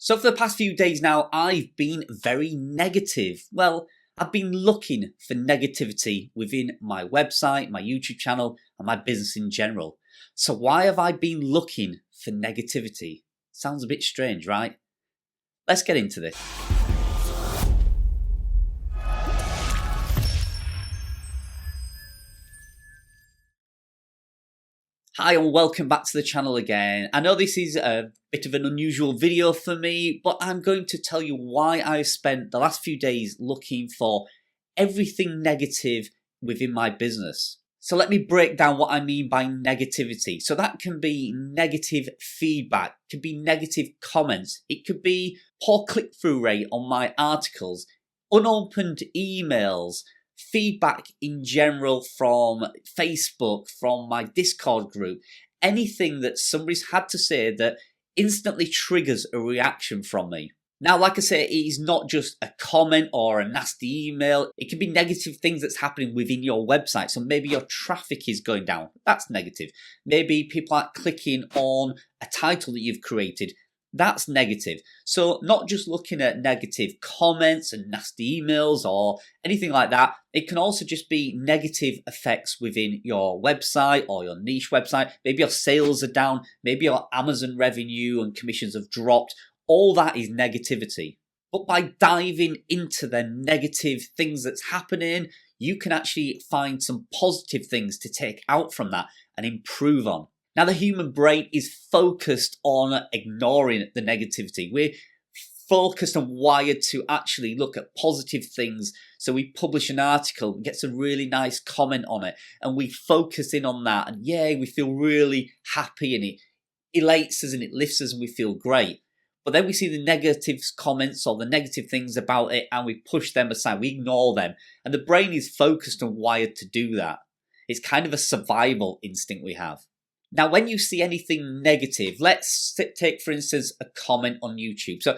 So for the past few days now, I've been very negative. Well, I've been looking for negativity within my website, my YouTube channel, and my business in general. So why have I been looking for negativity? Sounds a bit strange, right? Let's get into this. Hi and welcome back to the channel again. I know this is a bit of an unusual video for me, but I'm going to tell you why I've spent the last few days looking for everything negative within my business. So let me break down what I mean by negativity. So that can be negative feedback, it could be negative comments, it could be poor click-through rate on my articles, unopened emails, feedback in general from Facebook, from my Discord group, anything that somebody's had to say that instantly triggers a reaction from me. Now, like I say, it is not just a comment or a nasty email. It can be negative things that's happening within your website. So maybe your traffic is going down. That's negative. Maybe people aren't clicking on a title that you've created. That's negative. So not just looking at negative comments and nasty emails or anything like that. It can also just be negative effects within your website or your niche website. Maybe your sales are down. Maybe your Amazon revenue and commissions have dropped. All that is negativity. But by diving into the negative things that's happening, you can actually find some positive things to take out from that and improve on. Now, the human brain is focused on ignoring the negativity. We're focused and wired to actually look at positive things. So we publish an article and get some really nice comment on it, and we focus in on that. And yay, we feel really happy, and it elates us and it lifts us and we feel great. But then we see the negative comments or the negative things about it and we push them aside, we ignore them. And the brain is focused and wired to do that. It's kind of a survival instinct we have. Now, when you see anything negative, let's take, for instance, a comment on YouTube. So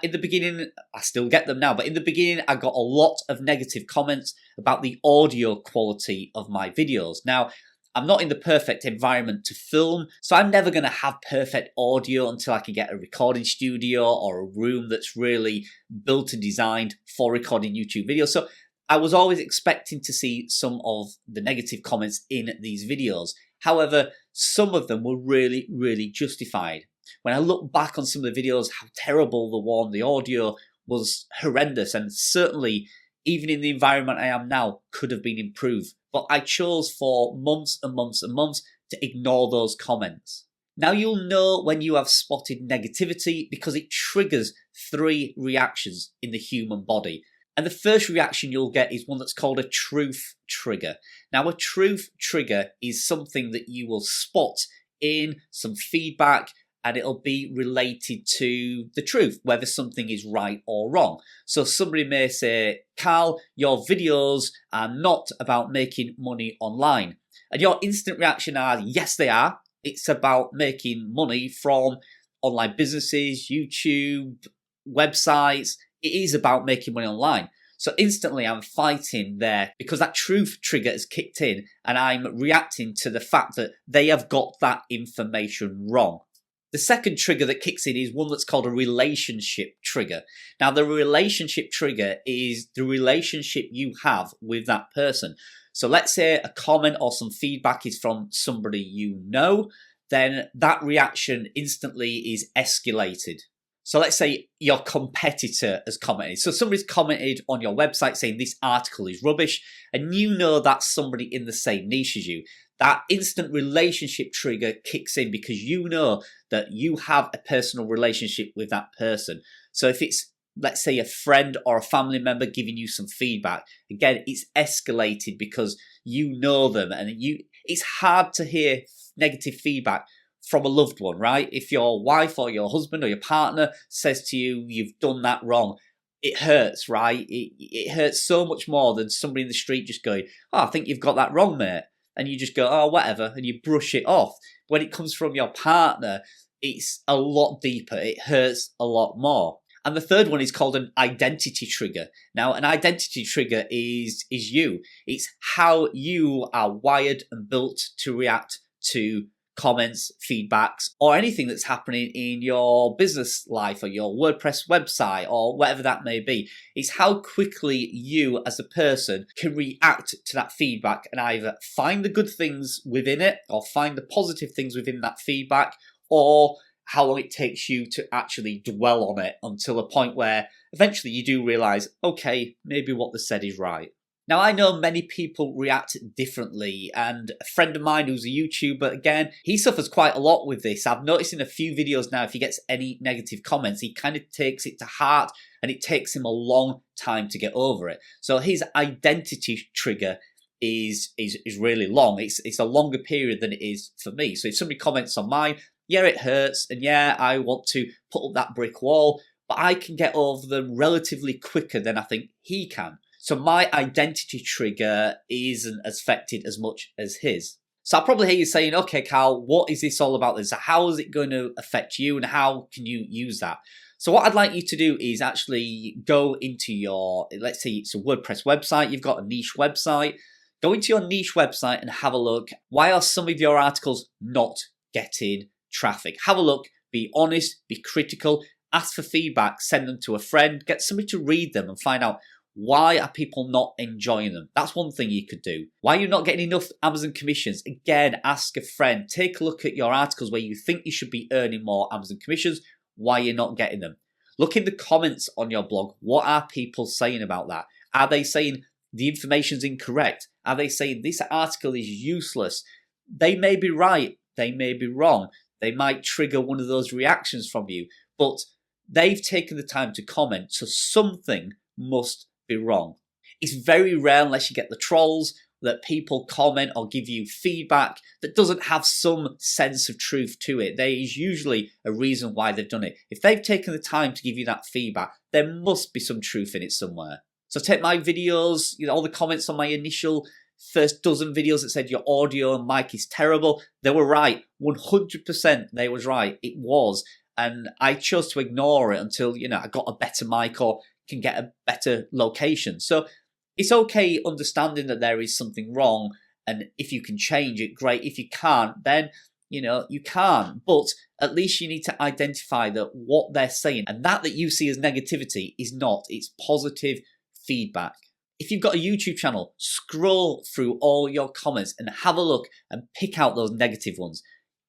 in the beginning, I still get them now, but in the beginning, I got a lot of negative comments about the audio quality of my videos. Now, I'm not in the perfect environment to film, so I'm never going to have perfect audio until I can get a recording studio or a room that's really built and designed for recording YouTube videos. So I was always expecting to see some of the negative comments in these videos. However, some of them were really, really justified. When I look back on some of the videos, how terrible the audio was horrendous, and certainly even in the environment I am now could have been improved. But I chose for months and months and months to ignore those comments. Now you'll know when you have spotted negativity because it triggers 3 reactions in the human body. And the first reaction you'll get is one that's called a truth trigger. Now, a truth trigger is something that you will spot in some feedback, and it'll be related to the truth, whether something is right or wrong. So somebody may say, Carl, your videos are not about making money online. And your instant reaction are, yes, they are. It's about making money from online businesses, YouTube, websites. It is about making money online. So instantly I'm fighting there because that truth trigger has kicked in and I'm reacting to the fact that they have got that information wrong. The second trigger that kicks in is one that's called a relationship trigger. Now, the relationship trigger is the relationship you have with that person. So let's say a comment or some feedback is from somebody you know, then that reaction instantly is escalated. So let's say your competitor has commented. So somebody's commented on your website saying this article is rubbish, and you know that's somebody in the same niche as you. That instant relationship trigger kicks in because you know that you have a personal relationship with that person. So if it's, let's say, a friend or a family member giving you some feedback, again, it's escalated because you know them, and it's hard to hear negative feedback from a loved one, right? If your wife or your husband or your partner says to you, you've done that wrong, it hurts, right? It hurts so much more than somebody in the street just going, oh, I think you've got that wrong, mate. And you just go, oh, whatever, and you brush it off. When it comes from your partner, it's a lot deeper. It hurts a lot more. And the third one is called an identity trigger. Now, an identity trigger is you. It's how you are wired and built to react to comments, feedbacks, or anything that's happening in your business life or your WordPress website or whatever that may be. It's how quickly you as a person can react to that feedback and either find the good things within it or find the positive things within that feedback, or how long it takes you to actually dwell on it until a point where eventually you do realize, okay, maybe what they said is right. Now, I know many people react differently, and a friend of mine who's a YouTuber, again, he suffers quite a lot with this. I've noticed in a few videos now, if he gets any negative comments, he kind of takes it to heart, and it takes him a long time to get over it. So his identity trigger is really long. It's a longer period than it is for me. So if somebody comments on mine, yeah, it hurts, and yeah, I want to put up that brick wall, but I can get over them relatively quicker than I think he can. So my identity trigger isn't as affected as much as his. So I'll probably hear you saying, okay, Carl, what is this all about? So how is it going to affect you and how can you use that? So what I'd like you to do is actually go into your, let's say it's a WordPress website, you've got a niche website. Go into your niche website and have a look. Why are some of your articles not getting traffic? Have a look, be honest, be critical, ask for feedback, send them to a friend, get somebody to read them and find out, why are people not enjoying them? That's one thing you could do. Why are you not getting enough Amazon commissions? Again, ask a friend. Take a look at your articles where you think you should be earning more Amazon commissions. Why you're not getting them? Look in the comments on your blog. What are people saying about that? Are they saying the information's incorrect? Are they saying this article is useless? They may be right. They may be wrong. They might trigger one of those reactions from you. But they've taken the time to comment. So something must be wrong. It's very rare, unless you get the trolls, that people comment or give you feedback that doesn't have some sense of truth to it. There is usually a reason why they've done it. If they've taken the time to give you that feedback, there must be some truth in it somewhere. So take my videos, all the comments on my initial first dozen videos that said your audio and mic is terrible. They were right. 100% they was right. It was. And I chose to ignore it until, I got a better mic or can get a better location. So it's okay understanding that there is something wrong, and if you can change it, great. If you can't, then you can't. But at least you need to identify that what they're saying and that you see as negativity is not. It's positive feedback. If you've got a YouTube channel, scroll through all your comments and have a look and pick out those negative ones.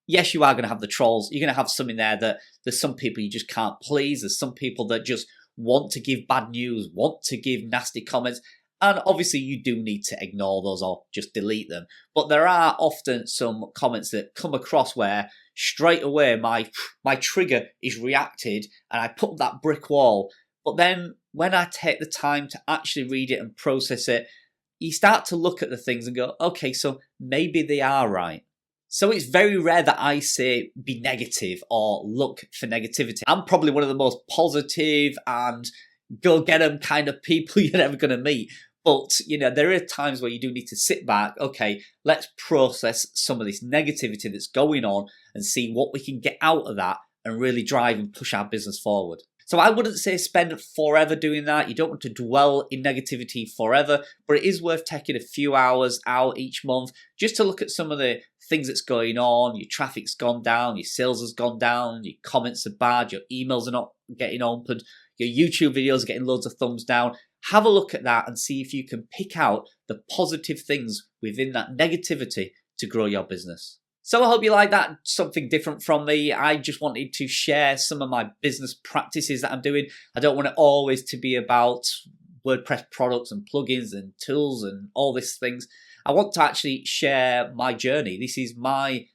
Yes, you are going to have the trolls. You're going to have some in there that there's some people you just can't please. There's some people that just want to give bad news, want to give nasty comments, and obviously you do need to ignore those or just delete them. But there are often some comments that come across where straight away my trigger is reacted and I put up that brick wall. But then when I take the time to actually read it and process it, you start to look at the things and go, okay, so maybe they are right. So it's very rare that I say be negative or look for negativity. I'm probably one of the most positive and go get them kind of people you're ever going to meet. But, there are times where you do need to sit back. Okay, let's process some of this negativity that's going on and see what we can get out of that and really drive and push our business forward. So I wouldn't say spend forever doing that. You don't want to dwell in negativity forever, but it is worth taking a few hours out each month just to look at some of the things that's going on. Your traffic's gone down, your sales has gone down, your comments are bad, your emails are not getting opened, your YouTube videos are getting loads of thumbs down. Have a look at that and see if you can pick out the positive things within that negativity to grow your business. So I hope you like that, something different from me. I just wanted to share some of my business practices that I'm doing. I don't want it always to be about WordPress products and plugins and tools and all these things. I want to actually share my journey. This is my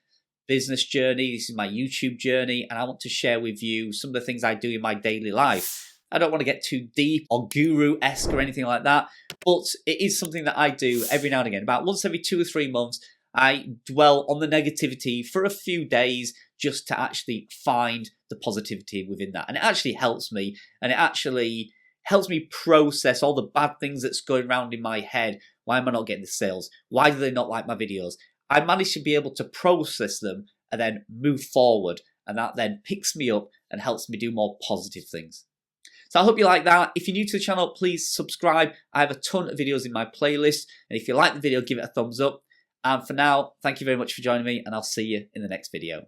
business journey. This is my YouTube journey. And I want to share with you some of the things I do in my daily life. I don't want to get too deep or guru-esque or anything like that, but it is something that I do every now and again. About once every 2 or 3 months, I dwell on the negativity for a few days just to actually find the positivity within that. And it actually helps me, and it actually helps me process all the bad things that's going around in my head. Why am I not getting the sales? Why do they not like my videos? I manage to be able to process them and then move forward, and that then picks me up and helps me do more positive things. So I hope you like that. If you're new to the channel, please subscribe. I have a ton of videos in my playlist. And if you like the video, give it a thumbs up. And for now, thank you very much for joining me, and I'll see you in the next video.